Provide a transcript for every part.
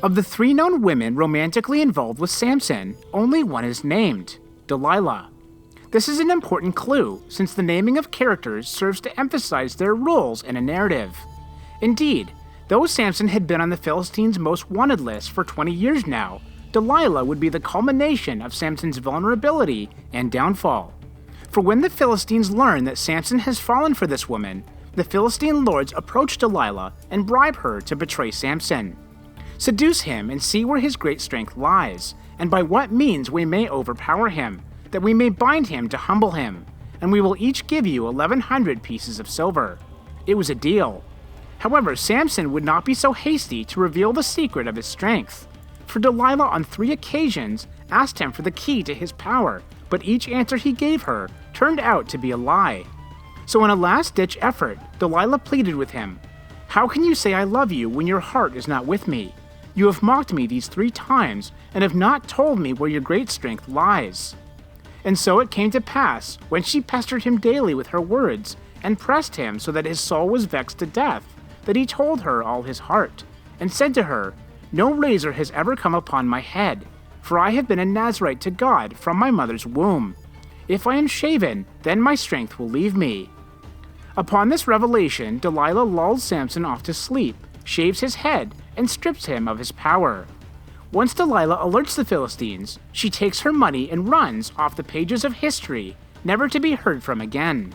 Of the 3 known women romantically involved with Samson, only one is named, Delilah. This is an important clue, since the naming of characters serves to emphasize their roles in a narrative. Indeed, though Samson had been on the Philistines' most wanted list for 20 years now, Delilah would be the culmination of Samson's vulnerability and downfall. For when the Philistines learn that Samson has fallen for this woman, the Philistine lords approach Delilah and bribe her to betray Samson. Seduce him and see where his great strength lies, and by what means we may overpower him, that we may bind him to humble him, and we will each give you 1,100 pieces of silver. It was a deal. However, Samson would not be so hasty to reveal the secret of his strength, for Delilah on 3 occasions asked him for the key to his power, but each answer he gave her turned out to be a lie. So in a last-ditch effort, Delilah pleaded with him, "How can you say I love you when your heart is not with me? You have mocked me these 3 times and have not told me where your great strength lies." And so it came to pass, when she pestered him daily with her words, and pressed him so that his soul was vexed to death, that he told her all his heart, and said to her, "No razor has ever come upon my head, for I have been a Nazarite to God from my mother's womb. If I am shaven, then my strength will leave me." Upon this revelation, Delilah lulls Samson off to sleep, shaves his head, and strips him of his power. Once Delilah alerts the Philistines, she takes her money and runs off the pages of history, never to be heard from again.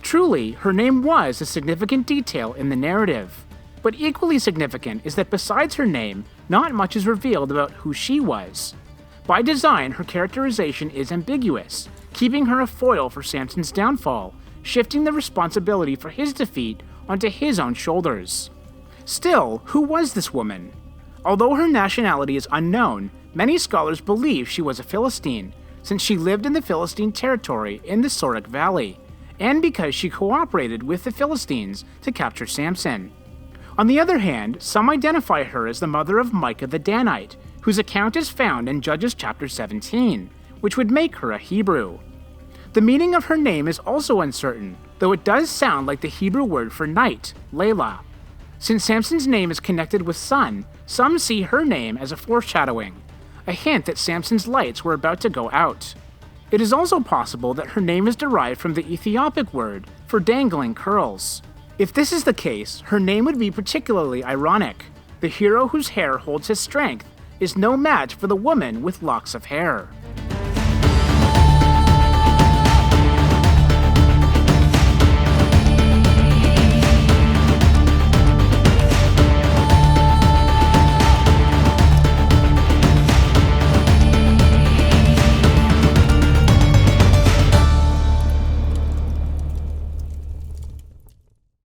Truly, her name was a significant detail in the narrative. But equally significant is that besides her name, not much is revealed about who she was. By design, her characterization is ambiguous, keeping her a foil for Samson's downfall, shifting the responsibility for his defeat onto his own shoulders. Still, who was this woman? Although her nationality is unknown, many scholars believe she was a Philistine, since she lived in the Philistine territory in the Sorek Valley, and because she cooperated with the Philistines to capture Samson. On the other hand, some identify her as the mother of Micah the Danite, whose account is found in Judges chapter 17, which would make her a Hebrew. The meaning of her name is also uncertain, though it does sound like the Hebrew word for night, Layla. Since Samson's name is connected with sun, some see her name as a foreshadowing, a hint that Samson's lights were about to go out. It is also possible that her name is derived from the Ethiopic word for dangling curls. If this is the case, her name would be particularly ironic. The hero whose hair holds his strength is no match for the woman with locks of hair.